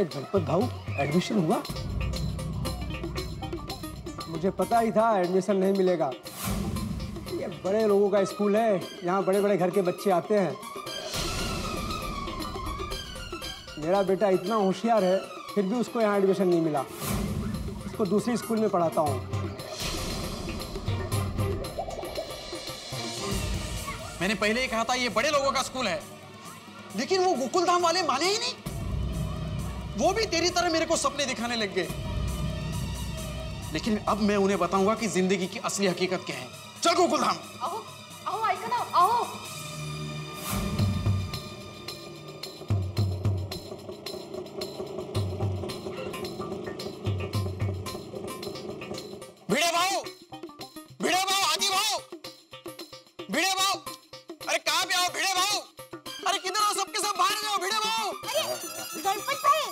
गणपत भाऊ एडमिशन हुआ? मुझे पता ही था एडमिशन नहीं मिलेगा। ये बड़े लोगों का स्कूल है, यहाँ बड़े बड़े घर के बच्चे आते हैं। मेरा बेटा इतना होशियार है, फिर भी उसको यहाँ एडमिशन नहीं मिला। उसको दूसरी स्कूल में पढ़ाता हूँ। मैंने पहले ही कहा था ये बड़े लोगों का स्कूल है, लेकिन वो गोकुलधाम वाले माने ही नहीं। वो भी तेरी तरह मेरे को सपने दिखाने लग गए। लेकिन अब मैं उन्हें बताऊंगा कि जिंदगी की असली हकीकत क्या है। चल गोकुलधाम। आओ आओ ऐका ना, आओ। भिड़े भाऊ, भिड़े भाऊ, आदि भाऊ, भिड़े भाऊ, अरे कहाँ पे आओ भिड़े भाऊ? अरे किधर हो? सबके सब बाहर जाओ भिड़े भाऊ। अरे गणपत भाई,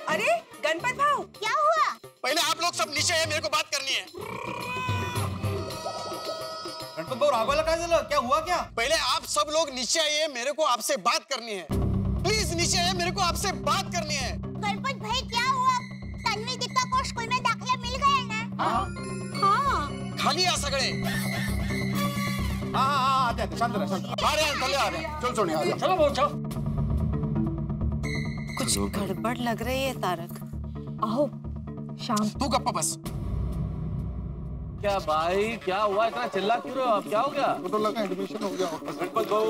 अरे गणपत भाऊ, क्या हुआ? पहले आप लोग सब नीचे है, मेरे को बात करनी है। गणपत भाऊ रागवाला काय झालं? क्या हुआ क्या? पहले आप सब लोग नीचे आइए, मेरे को आपसे बात करनी है। प्लीज नीचे आइए, मेरे को आपसे बात करनी है। गणपत भाई क्या हुआ? तन्वी दीक्षा को स्कूल में दाखिला मिल गया ना? हाँ। खाली आ सगळे। हाँ आते शांत रहा, शांत रहा। आ रहे हैं, चले आ रहे हैं। चल सोनी आ जा। चलो बहुत चलो। कुछ गड़बड़ लग रही है तारक। आओ शाम। तू गप्पा बस। क्या भाई, क्या हुआ? इतना चिल्ला क्यों रहे हो आप? क्या हो गया? तो लगा एडमिशन हो गया। गणपत भाऊ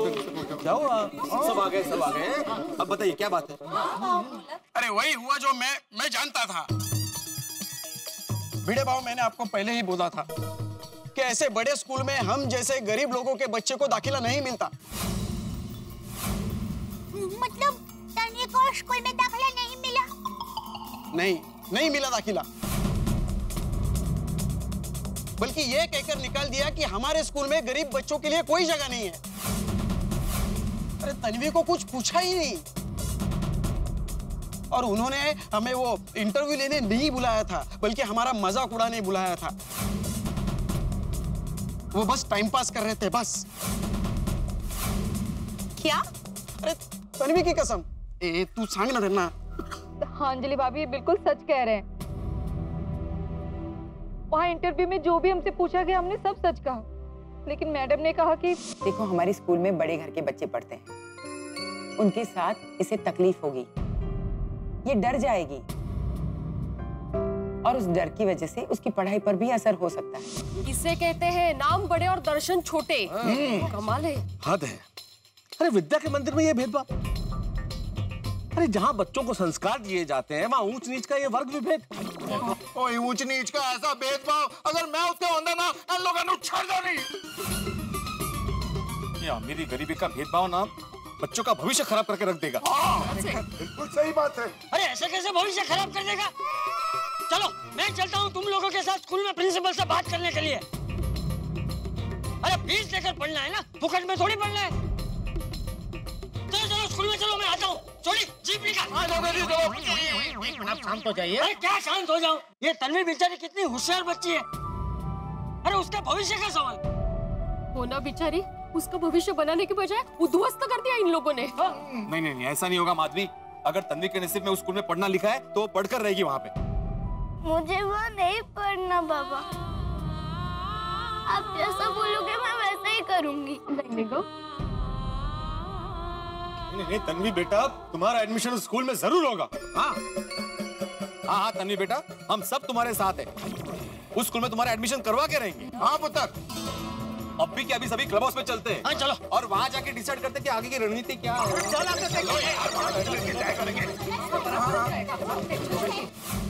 क्या हुआ? सब आ गए, सब आ गए। अब बताइए क्या बात है? अरे वही हुआ जो मैं जानता था। भिड़े भाऊ, मैंने आपको पहले ही बोला था कि ऐसे बड़े स्कूल में हम जैसे गरीब लोगों के बच्चे को दाखिला नहीं मिलता। मतलब तन्वी को स्कूल में दाखिला नहीं मिला? नहीं मिला दाखिला। बल्कि ये कहकर निकाल दिया कि हमारे स्कूल में गरीब बच्चों के लिए कोई जगह नहीं है। अरे तन्वी को कुछ पूछा ही नहीं। और उन्होंने हमें वो इंटरव्यू लेने नहीं बुलाया था, बल्कि हमारा मजाक उड़ाने बुलाया था। वो बस टाइम पास कर रहे थे, बस। क्या? अरे तन्वी की कसम, तू सांग ना देना। हाँ अंजलि भाभी बिल्कुल सच कह रहे हैं। वहाँ इंटरव्यू में जो भी हमसे पूछा गया हमने सब सच कहा, लेकिन मैडम ने कहा कि देखो हमारे स्कूल में बड़े घर के बच्चे पढ़ते हैं, उनके साथ इसे तकलीफ होगी, ये डर जाएगी और उस डर की वजह से उसकी पढ़ाई पर भी असर हो सकता है। इसे कहते हैं नाम बड़े और दर्शन छोटे। कमाल है। हद है। अरे विद्या के मंदिर में ये भेदभाव। अरे जहाँ बच्चों को संस्कार दिए जाते हैं वहाँ ऊंच नीच का ये वर्ग विभेद। ओए ऊंच नीच का ऐसा भेदभाव अगर मैं उसके अंदर ना, इन लोगों ने छड़ दो नहीं। ये अमीरी गरीबी का भेदभाव ना बच्चों का भविष्य खराब करके रख देगा। बिल्कुल सही बात है। अरे ऐसे कैसे भविष्य खराब कर देगा? चलो मैं चलता हूँ तुम लोगों के साथ स्कूल में प्रिंसिपल से बात करने के लिए। अरे फीस लेकर पढ़ना है ना, फुकट में थोड़ी पढ़ना है। चलो स्कूल में चलो, मैं आता हूँ। छोड़ी जीप निकाल। आप शांत हो जाइए। अरे क्या शांत हो जाऊं? ये तन्वी बेचारी कितनी होशियार बच्ची है। अरे उसका भविष्य का सवाल होना बेचारी, उसका भविष्य बनाने के बजाय उद्ध्वस्त कर दिया इन लोगों ने। नहीं ऐसा नहीं होगा माधवी। अगर तन्वी के नसीब में उस स्कूल में पढ़ना लिखा है तो पढ़कर रहेगी वहाँ पे। मुझे वो नहीं पढ़ना बाबा। आप जैसा बोलोगे मैं वैसा ही करूंगी। नहीं तन्वी बेटा, तुम्हारा एडमिशन उस स्कूल में जरूर होगा। हाँ तन्वी बेटा, हम सब तुम्हारे साथ हैं। उस स्कूल में तुम्हारा एडमिशन करवा के रहेंगे। हाँ पुत्र, अब भी क्या अभी सभी क्लब हाउस में चलते हैं। हाँ चलो। और वहाँ जाके डिसाइड करते हैं कि आगे की रणनीति क्या है।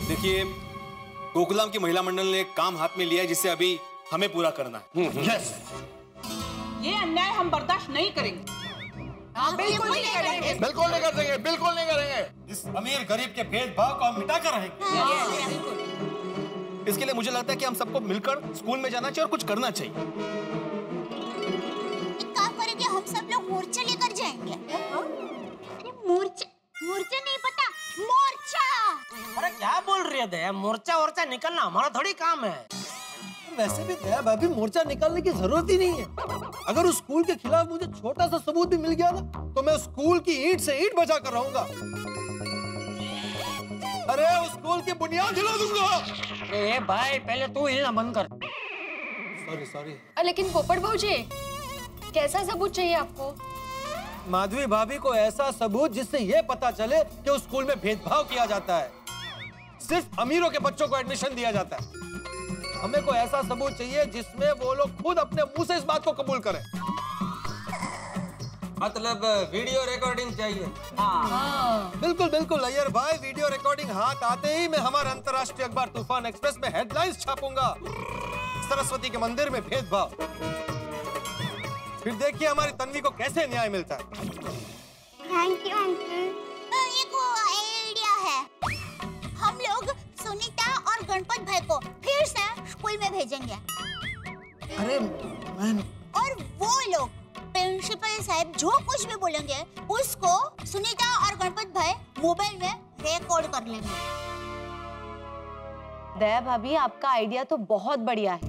देखिए गोकुलधाम की महिला मंडल ने एक काम हाथ में लिया है जिसे अभी हमें पूरा करना है। यस। ये अन्याय हम बर्दाश्त नहीं करेंगे। बिल्कुल नहीं करेंगे। बिल्कुल नहीं कर देंगे, बिल्कुल नहीं करेंगे। इस अमीर गरीब के भेदभाव को हम मिटा कर रहेंगे। इसके लिए मुझे लगता है कि हम सबको मिलकर स्कूल में जाना चाहिए और कुछ करना चाहिए। एक काम करेंगे, हम सब लोग मोर्चा लेकर जाएंगे। अरे मोर्चा नहीं पता, मोर्चा। अरे क्या बोल रही है दया? मोर्चा वोर्चा निकलना हमारा थोड़ी काम है। वैसे भी दया भाभी मोर्चा निकालने की जरूरत ही नहीं है। अगर उस स्कूल के खिलाफ मुझे छोटा सा सबूत भी मिल गया ना, तो मैं उस स्कूल की ईंट से ईंट बचा कर रहूंगा। अरे उस स्कूल की बुनियाद हिला दूंगा। अरे भाई पहले तू हिलना बंद कर। सॉरी। लेकिन पोपट भाऊजी, कैसा सबूत चाहिए आपको? माधवी भाभी को ऐसा सबूत जिससे ये पता चले कि उस स्कूल में भेदभाव किया जाता है, सिर्फ अमीरों के बच्चों को एडमिशन दिया जाता है। हमें कोई ऐसा सबूत चाहिए जिसमें वो लोग खुद अपने मुंह से इस बात को कबूल करें। मतलब वीडियो रिकॉर्डिंग चाहिए। हाँ। बिल्कुल अय्यर भाई, वीडियो रिकॉर्डिंग हाथ आते ही मैं हमारे अंतर्राष्ट्रीय अखबार तूफान एक्सप्रेस में हेडलाइंस छापूंगा, सरस्वती के मंदिर में भेदभाव। फिर देखिए हमारी तन्वी को कैसे न्याय मिलता है। Thank you uncle. एक आइडिया है, हम लोग सुनीता और गणपत भाई को फिर से स्कूल में भेजेंगे। अरे मैं और वो लोग प्रिंसिपल साहब जो कुछ भी बोलेंगे उसको सुनीता और गणपत भाई मोबाइल में रिकॉर्ड कर लेंगे। दया भाभी, आपका आइडिया तो बहुत बढ़िया है,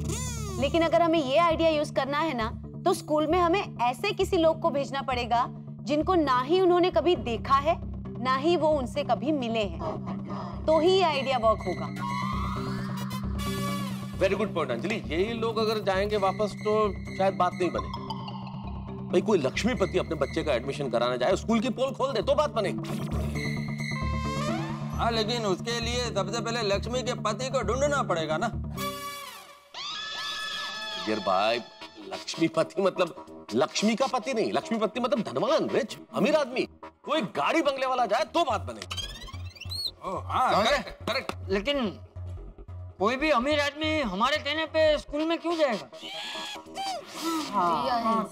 लेकिन अगर हमें ये आइडिया यूज करना है ना, तो स्कूल में हमें ऐसे किसी लोग को भेजना पड़ेगा जिनको ना ही उन्होंने कभी देखा है, ना ही वो उनसे कभी मिले हैं, तो ही ये आइडिया वर्क होगा। Very good point Anjali. यही लोग अगर जाएंगे वापस तो शायद बात नहीं बने। भाई कोई लक्ष्मीपति अपने बच्चे का एडमिशन कराना जाए, स्कूल की पोल खोल दे तो बात बनेगी। हाँ, लेकिन उसके लिए सबसे पहले लक्ष्मी के पति को ढूंढना पड़ेगा ना। यार भाई, लक्ष्मीपति मतलब लक्ष्मी का पति नहीं, लक्ष्मीपति मतलब धनवान, रिच, अमीर आदमी। कोई गाड़ी बंगले वाला जाए तो बात बनेगी। हाँ, करेक्ट। लेकिन कोई भी अमीर आदमी हमारे कहने पे स्कूल में क्यों जाएगा? हाँ।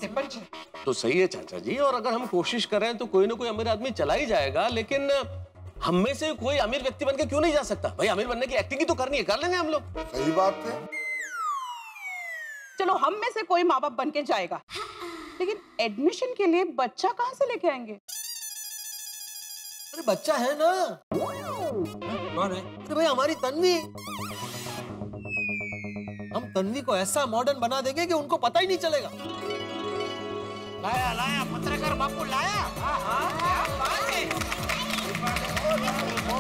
तो सही है चाचा जी, और अगर हम कोशिश करें तो कोई ना कोई अमीर आदमी चला ही जाएगा, लेकिन हम में से कोई अमीर व्यक्ति बन के क्यों नहीं जा सकता? भाई अमीर बनने की एक्टिंग ही तो करनी है, कर लेंगे हम लोग। सही बात है। चलो हम में से कोई माँ बाप बन के जाएगा, लेकिन एडमिशन के लिए बच्चा कहाँ से लेके आएंगे? अरे बच्चा है ना। कौन है? अरे भाई हमारी तन्वी। हम तन्वी को ऐसा मॉडर्न बना देंगे कि उनको पता ही नहीं चलेगा। लाया पत्रकार बापू लाया।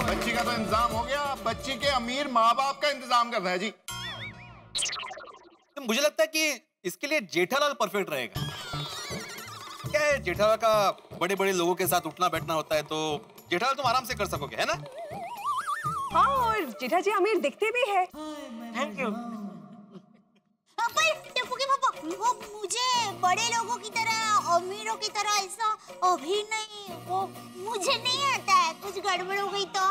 बच्ची का तो इंतजाम हो गया, बच्ची के अमीर माँ बाप का इंतजाम करना है जी। तो मुझे लगता है कि इसके लिए जेठालाल परफेक्ट रहेगा। क्या है, जेठालाल का बड़े बड़े लोगों के साथ उठना बैठना होता है, तो जेठालाल तुम आराम से कर सकोगे, है ना? हाँ, और जेठा जी अमीर दिखते भी है। Thank you. वो मुझे बड़े लोगों की तरह, अमीरों की तरह ऐसा अभी नहीं, वो मुझे नहीं आता है। कुछ गड़बड़ हो गई तो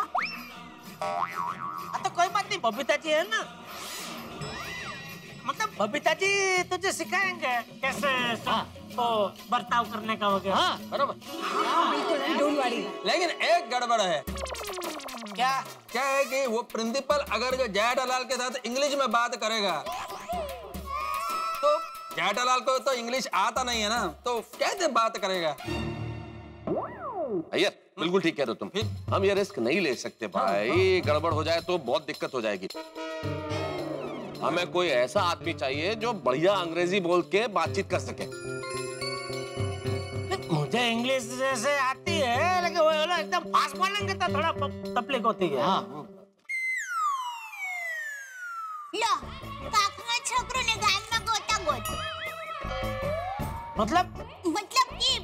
तो कोई बात नहीं, बबीता जी है ना, मतलब बबीता जी तुझे सिखाएंगे कैसे तो बर्ताव करने का वगैरह। हाँ, बरोबर। Don't worry. लेकिन एक गड़बड़ है। क्या है कि वो प्रिंसिपल अगर जेठालाल के साथ इंग्लिश में बात करेगा तो जेठालाल को तो इंग्लिश आता नहीं है ना, तो कैसे बात करेगा? अय्यर बिल्कुल ठीक कह रहे हो तुम। हम ये रिस्क नहीं ले सकते भाई, गड़बड़ हो जाए तो बहुत दिक्कत हो जाएगी। हमें कोई ऐसा आदमी चाहिए जो बढ़िया अंग्रेजी बोल के बातचीत कर सके। मुझे इंग्लिश जैसे आती है, लेकिन वो ना एकदम फास्ट बोलेंगे तो थोड़ा तकलीफ होती है। हाँ। लो, काकना छोकरो ने गान में गोता गोत। मतलब कि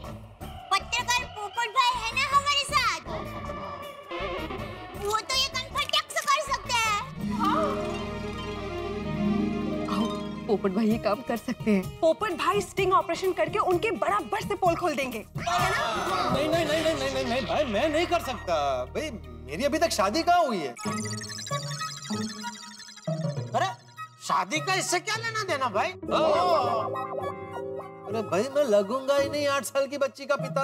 पत्रकार पोपट भाई है ना हमारे साथ, वो तो ये कंफर्ट टैक्स कर सकते हैं। पोपट भाई ये काम कर सकते हैं। पोपट भाई स्टिंग ऑपरेशन करके उनके बराबर से पोल खोल देंगे। नहीं भाई, मैं नहीं कर सकता भाई, मेरी अभी तक शादी कहाँ हुई है। अरे शादी का इससे क्या लेना देना भाई? अरे भाई मैं लगूंगा ही नहीं 8 साल की बच्ची का पिता।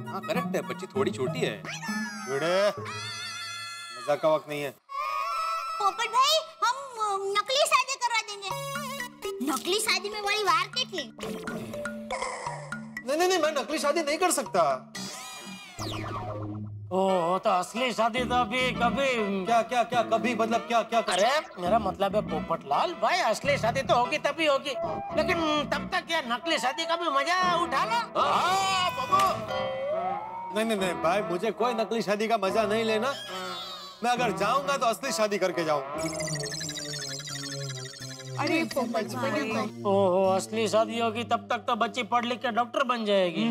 हाँ करेक्ट है, बच्ची थोड़ी छोटी है। मजाक का वक्त नहीं है। पोपट भाई हम नकली शादी करवा देंगे। नकली शादी में बड़ी वार की थी। नहीं, मैं नकली शादी नहीं कर सकता। ओ तो असली शादी तो अभी कभी क्या क्या क्या कभी मतलब क्या क्या अरे मेरा मतलब है पोपटलाल भाई, असली शादी तो होगी तभी होगी, लेकिन तब तक क्या नकली शादी का भी मजा उठा लो। नहीं नहीं नहीं भाई, मुझे कोई नकली शादी का मजा नहीं लेना। मैं अगर जाऊंगा तो असली शादी करके जाऊंगा। अरे ओहो, असली शादी होगी तब तक तो बच्ची पढ़ लिख के डॉक्टर बन जाएगी।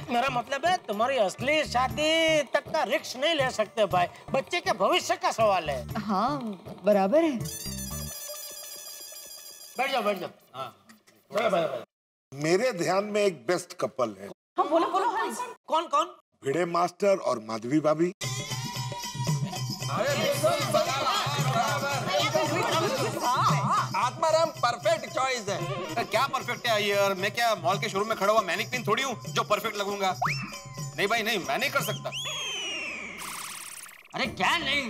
मेरा मतलब है तुम्हारी असली शादी तक का रिस्क नहीं ले सकते भाई, बच्चे के भविष्य का सवाल है। हाँ बराबर है। बैठ जाओ बैठ जाओ। हाँ मेरे ध्यान में एक बेस्ट कपल है। हाँ बोलो बोलो। हाँ। कौन कौन? भिड़े मास्टर और माधवी भाभी। आत्माराम परफेक्ट चॉइस है। क्या परफेक्ट है यार? मैं क्या मॉल के शोरूम में खड़ा हुआ मैनिक्विन थोड़ी हूँ जो परफेक्ट लगूंगा। नहीं भाई नहीं, मैं नहीं कर सकता। अरे क्या नहीं,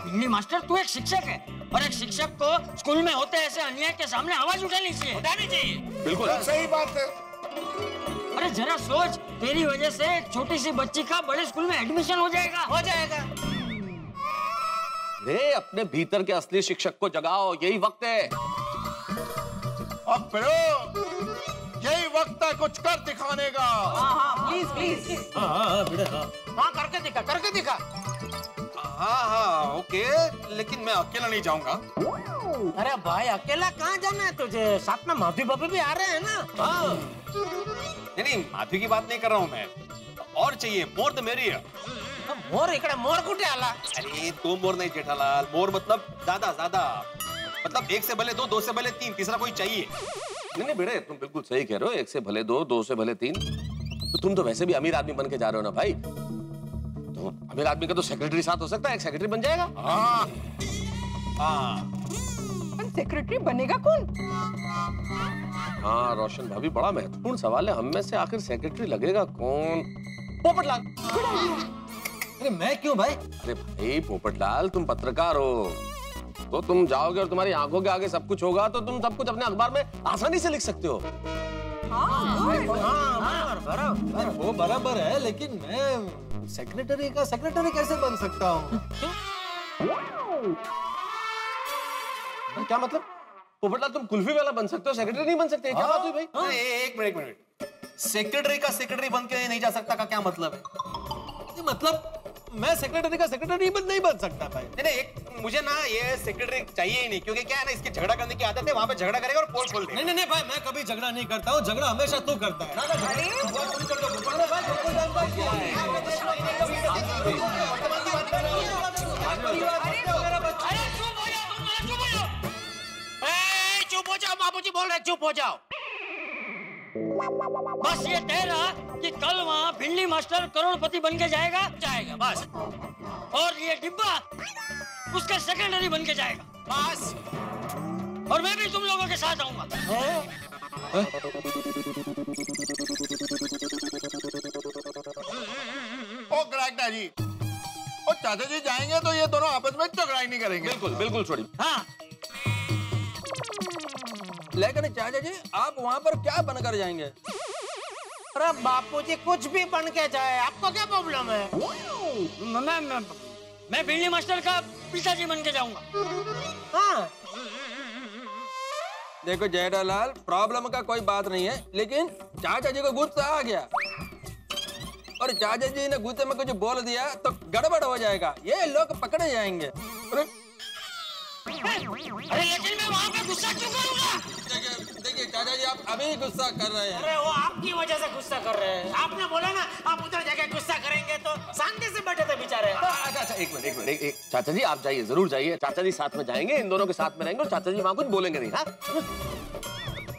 भिंडी मास्टर तू एक शिक्षक है और एक शिक्षक को स्कूल में होते ऐसे अन्याय के सामने आवाज उठानी चाहिए। बिल्कुल सही बात है। अरे जरा सोच, तेरी वजह से एक छोटी सी बच्ची का बड़े स्कूल में एडमिशन हो जाएगा। रे अपने भीतर के असली शिक्षक को जगाओ, यही वक्त है। अब यही वक्त है कुछ कर दिखाने का। हाँ प्लीज प्लीज। हाँ करके दिखा। हाँ ओके, लेकिन मैं अकेला नहीं जाऊंगा। अरे भाई अकेला कहाँ जाना है तुझे? साथ में माधवी भाभी भी आ रहे हैं ना। हाँ नहीं माधवी की बात नहीं कर रहा हूँ मैं, और चाहिए मोर द मेरियर। मोर इकड़े मोर कुठे आला? अरे तो मोर नहीं जेठालाल, मोर मतलब ज्यादा ज्यादा, मतलब एक से भले दो, दो से भले तीन, तीसरा कोई चाहिए। नहीं बेटे तुम बिल्कुल सही कह रहे हो, एक से भले दो, दो से भले तीन। तो तुम तो वैसे भी अमीर आदमी बन के जा रहे हो ना भाई, तो अमीर आदमी का तो सेक्रेटरी साथ हो सकता है, एक सेक्रेटरी बन जाएगा। सेक्रेटरी बनेगा कौन? हाँ रोशन भाभी, बड़ा महत्वपूर्ण सवाल है। हम में से आखिर सेक्रेटरी लगेगा कौन? पोपटलाल। अरे मैं क्यों भाई? अरे भाई पोपटलाल तुम पत्रकार हो, तो तुम जाओगे और तुम्हारी आंखों के आगे सब कुछ होगा तो तुम सब कुछ अपने अखबार में आसानी से लिख सकते हो। वो बराबर है, लेकिन मैं सेक्रेटरी का सेक्रेटरी कैसे बन सकता हूँ? क्या मतलब? पोपटलाल तुम कुल्फी वाला बन सकते हो, सेक्रेटरी नहीं बन सकते? क्या बात हुई भाई? एक मिनट, सेक्रेटरी का सेक्रेटरी बन के नहीं जा सकता का क्या मतलब है? मतलब मैं सेक्रेटरी का सेक्रेटरी नहीं बन सकता भाई। नहीं एक मुझे ना ये सेक्रेटरी चाहिए ही नहीं, क्योंकि क्या है ना, इसकी झगड़ा करने की आदत है, वहां पे झगड़ा करेगा और पोल खोल देगा। नहीं भाई, मैं कभी झगड़ा नहीं करता हूँ, झगड़ा हमेशा तू करता है। चुप हो जाओ, बाबूजी बोल रहे, चुप हो जाओ। बस ये तय रहा कि कल वहाँ भिंडी मास्टर करोड़पति बन के जाएगा बस, और ये डिब्बा उसका सेकेंडरी बन के जाएगा बस, और मैं भी तुम लोगों के साथ आऊंगा। ओ ग्रैगना जी, ओ चाचा जी जाएंगे तो ये दोनों आपस में झगड़ा ही नहीं करेंगे। बिल्कुल छोड़ी। हाँ लेकिन चाचा जी आप वहाँ पर क्या बनकर जाएंगे? अरे बापूजी कुछ भी बन के जाए, आपको क्या प्रॉब्लम है? मैं भिंडी मास्टर का पिताजी बन के जाऊंगा। हाँ देखो जेठालाल, प्रॉब्लम का कोई बात नहीं है, लेकिन चाचा जी को गुस्सा आ गया और चाचा जी ने गुस्से में कुछ बोल दिया तो गड़बड़ हो जाएगा, ये लोग पकड़े जाएंगे। अरे लेकिन मैं वहाँ पे गुस्सा क्यों करूँगा? देखिए चाचा जी आप अभी गुस्सा कर रहे हैं। अरे वो आपकी वजह से गुस्सा कर रहे हैं, आपने बोला ना आप उधर जाके गुस्सा करेंगे, तो शांति से बैठे थे बेचारे। अच्छा एक मिनट, चाचा जी आप जाइए, जरूर जाइए, चाचा जी साथ में जाएंगे, इन दोनों के साथ में रहेंगे और चाचा जी वहाँ कुछ बोलेंगे नहीं। हाँ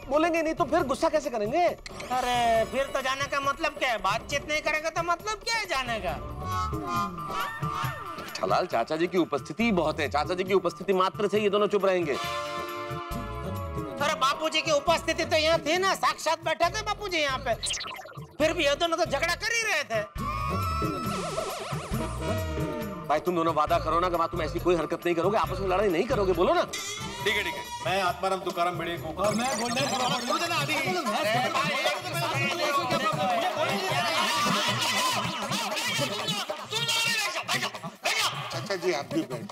बोलेंगे नहीं तो फिर गुस्सा कैसे करेंगे? अरे फिर तो जाने का मतलब क्या है? बातचीत नहीं करेगा तो मतलब क्या है जाने का? हलाल चाचा जी की उपस्थिति बहुत है, चाचा जी की उपस्थिति मात्र से ये दोनों चुप रहेंगे। अरे बापूजी की उपस्थिति तो यहाँ थी ना, साक्षात बैठे थे बापूजी यहाँ पे, फिर भी ये दोनों तो झगड़ा कर ही रहे थे। भाई तुम दोनों वादा करो ना कि तुम ऐसी कोई हरकत नहीं करोगे, आपस में लड़ाई नहीं करोगे, बोलो ना। ठीक है मैं आत्माराम तुकाराम भिड़े को और मैं चाचा जी आप भी बैठ।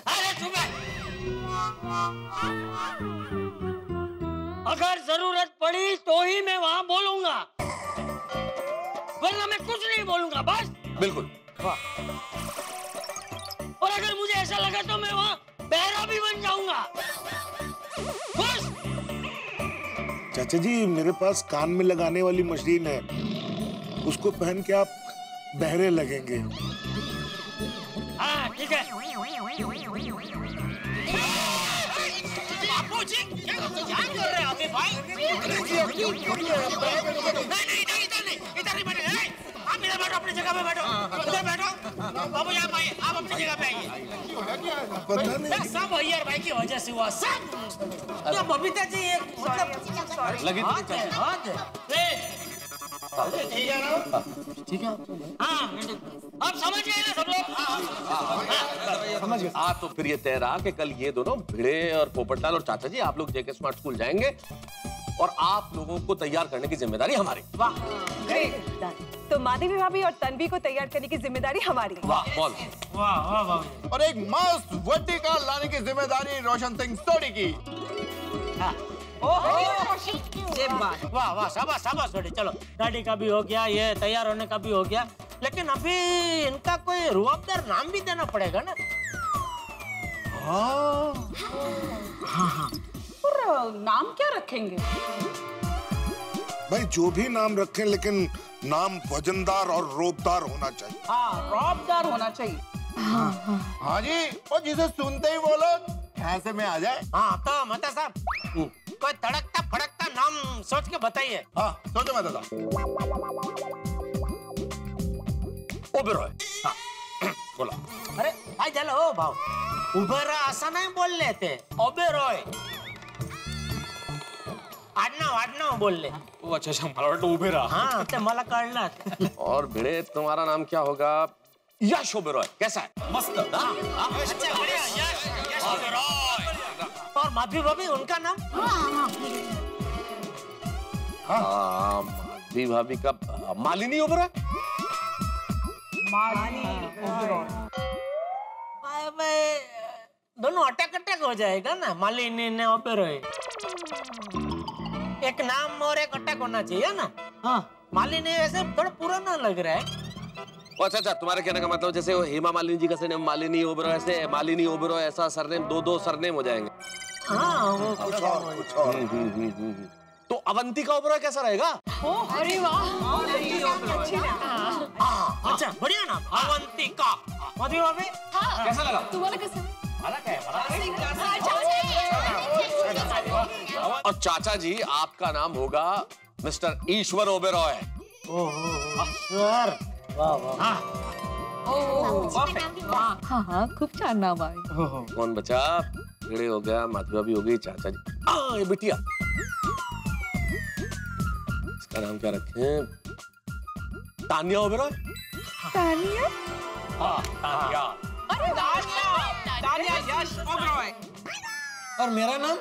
अगर जरूरत पड़ी तो ही मैं वहाँ बोलूंगा, वरना मैं कुछ नहीं बोलूंगा, बस। बिल्कुल। और अगर मुझे ऐसा लगा तो मैं वहाँ बहरा भी बन जाऊंगा, बस। चाचा जी मेरे पास कान में लगाने वाली मशीन है, उसको पहन के आप बहरे लगेंगे। हाँ ठीक है। बापूजी क्या कर रहे हैं अभी भाई? नहीं इधर नहीं बैठे, आप इधर बैठो, अपनी जगह पे बैठो, इधर बैठो। बाबू आप आइए, आप अपनी जगह पे आइए। सब अय्यर भाई की वजह से हुआ सब। तो बबीता जी एक मतलब लगी ठीक है ना? ठीक है। हाँ अब समझ गए ना सब लोग? समझ गए। तो फिर ये तय रहा कि कल ये दोनों भिड़े और पोपटलाल और चाचा जी आप लोग जेके स्मार्ट स्कूल जाएंगे और आप लोगों को तैयार करने की जिम्मेदारी हमारी। वाह तो माधवी भाभी और तन्वी को तैयार करने की जिम्मेदारी हमारी। वाह बोल। वाह वाह वाह। और एक मस्त वर्टिका लाने की जिम्मेदारी रोशन सिंह सोडी की। वाह वाह शाबाश शाबाश बेटे। चलो गाड़ी का भी हो गया, ये तैयार होने का भी हो गया, लेकिन अभी इनका कोई रुआबदार नाम भी देना पड़ेगा ना। हाँ। और नाम क्या रखेंगे? भाई जो भी नाम रखें लेकिन नाम वजनदार और रोबदार होना चाहिए। हाँ रोबदार होना चाहिए। हाँ जी, और जिसे सुनते ही वो लोग ऐसे में आ जाए। हाँ तो मता साहब कोई तड़कता फड़कता नाम सोच के बताइए। हाँ सोचो मता साहब। ओबेरॉय। बोला। अरे भाई चलो भाव उबेरा ऐसा नहीं बोल लेते, ओबेरॉय आडनाव बोल ले। अच्छा मला वाटलं उभेरा। हाँ ते मला कळलं। और भिड़े तुम्हारा नाम क्या होगा? यश ओबेरॉय। कैसा है? मस्त। अच्छा बढ़िया यश ओबेरॉय। और माधवी भाभी उनका नाम? हाँ माधवी भाभी का मालिनी ओबेरॉय। दोनों अटक हो जाएगा ना, मालिनी ने ओबेरॉय। एक नाम और एक अटक होना चाहिए ना। हाँ मालिनी वैसे थोड़ा पुराना लग रहा है। अच्छा तुम्हारे कहने का मतलब जैसे हेमा मालिनी जी का सरनेम मालिनी ओबेरॉय, ऐसे मालिनी ओबेरॉय ऐसा सरनेम दो सरनेम हो जाएंगे। हाँ वो कुछ और। तो अवंतिका ओबेरॉय कैसा रहेगा? अरे वाह अच्छा बढ़िया नाम अवंतिका। माधवी भाभी कैसा लगा? तुम्हारा कैसा? और चाचा जी आपका नाम होगा मिस्टर ईश्वर ओबेरॉय। ईश्वर वाह वाह। हाँ खूब छान नाम आहे। कौन बचा? भिड़े हो गया, माधवी भाभी हो गई, चाचा जी। ये बिटिया इसका नाम क्या रखें? तानिया ओबेरॉय। तानिया? हाँ तानिया। अरे तानिया यश ओबेरॉय। और मेरा नाम?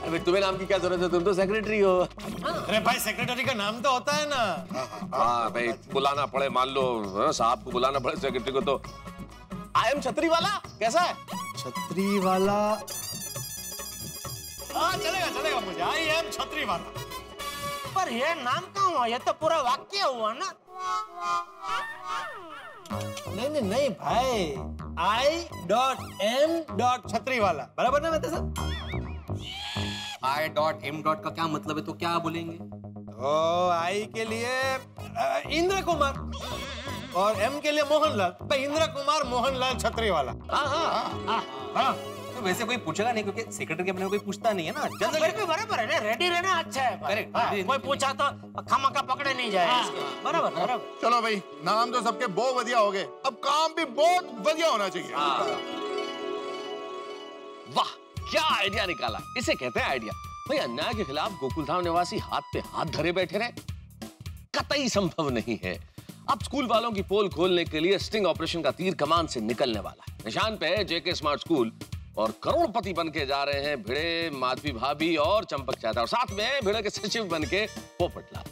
अरे तुम्हें नाम की क्या जरूरत है, तुम तो सेक्रेटरी हो। अरे भाई सेक्रेटरी का नाम तो होता है ना। हाँ भाई बुलाना पड़े, मान लो साहब को बुलाना पड़े सेक्रेटरी को, तो आई एम छतरी वाला कैसा है? छतरी वाला हाँ चलेगा मुझे। आई एम छतरी वाला। पर ये नाम कहाँ हुआ? ये तो पूरा वाक्य हुआ ना। नहीं भाई I.M. छतरी वाला बराबर ना मेरे साथ। I.M. का क्या मतलब है, तो क्या बोलेंगे? आई के लिए इंद्र कुमार और एम के लिए मोहनलाल। भाई इंद्र कुमार मोहनलाल छतरी वाला। हाँ। तो वैसे कोई पूछेगा नहीं क्योंकि सेक्रेटरी के अपने कोई पूछता नहीं है ना। जनरल बराबर है ना, रेडी रहना अच्छा है। करेक्ट। कोई पूछा तो खामखा पकड़े नहीं जाए। बराबर। चलो भाई नाम तो सबके बहुत बढ़िया हो गए, अब काम भी बहुत बढ़िया होना चाहिए। वाह क्या आइडिया निकाला, इसे कहते हैं आइडिया। भाई अन्याय के खिलाफ गोकुलधाम निवासी हाथ पे हाथ धरे बैठे रहे, कतई संभव नहीं है। अब स्कूल वालों की पोल खोलने के लिए स्टिंग ऑपरेशन का तीर कमान से निकलने वाला है। निशान पे है जेके स्मार्ट स्कूल और करोड़पति बन के जा रहे हैं भिड़े, माधवी भाभी और चंपक चाचा, और साथ में भिड़े के सचिव बन के पोपटलाल।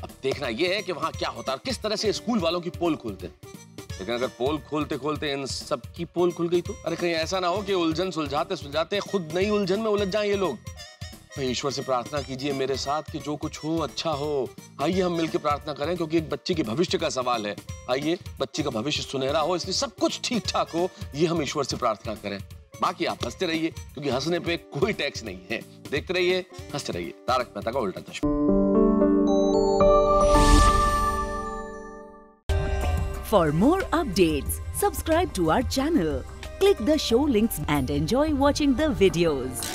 अब देखना यह है कि वहां क्या होता है और किस तरह से स्कूल वालों की पोल खोलते हैं। लेकिन अगर पोल खोलते खोलते इन सब की पोल खुल गई तो अरे कहीं ऐसा ना हो कि उलझन सुलझाते सुलझाते खुद नई उलझन में उलझ जाएं ये लोग। भाई ईश्वर से प्रार्थना कीजिए मेरे साथ कि जो कुछ हो अच्छा हो। आइए हम मिलकर प्रार्थना करें, क्योंकि एक बच्चे के भविष्य का सवाल है। आइए बच्चे का भविष्य सुनहरा हो, इसलिए सब कुछ ठीक ठाक हो, ये हम ईश्वर से प्रार्थना करें। बाकी आप हंसते रहिए, क्योंकि हंसने पे कोई टैक्स नहीं है। देखते रहिए, हंसते रहिए। तारक मेहता का उल्टा चश्मा। For more updates, subscribe to our channel, click the show links and enjoy watching the videos.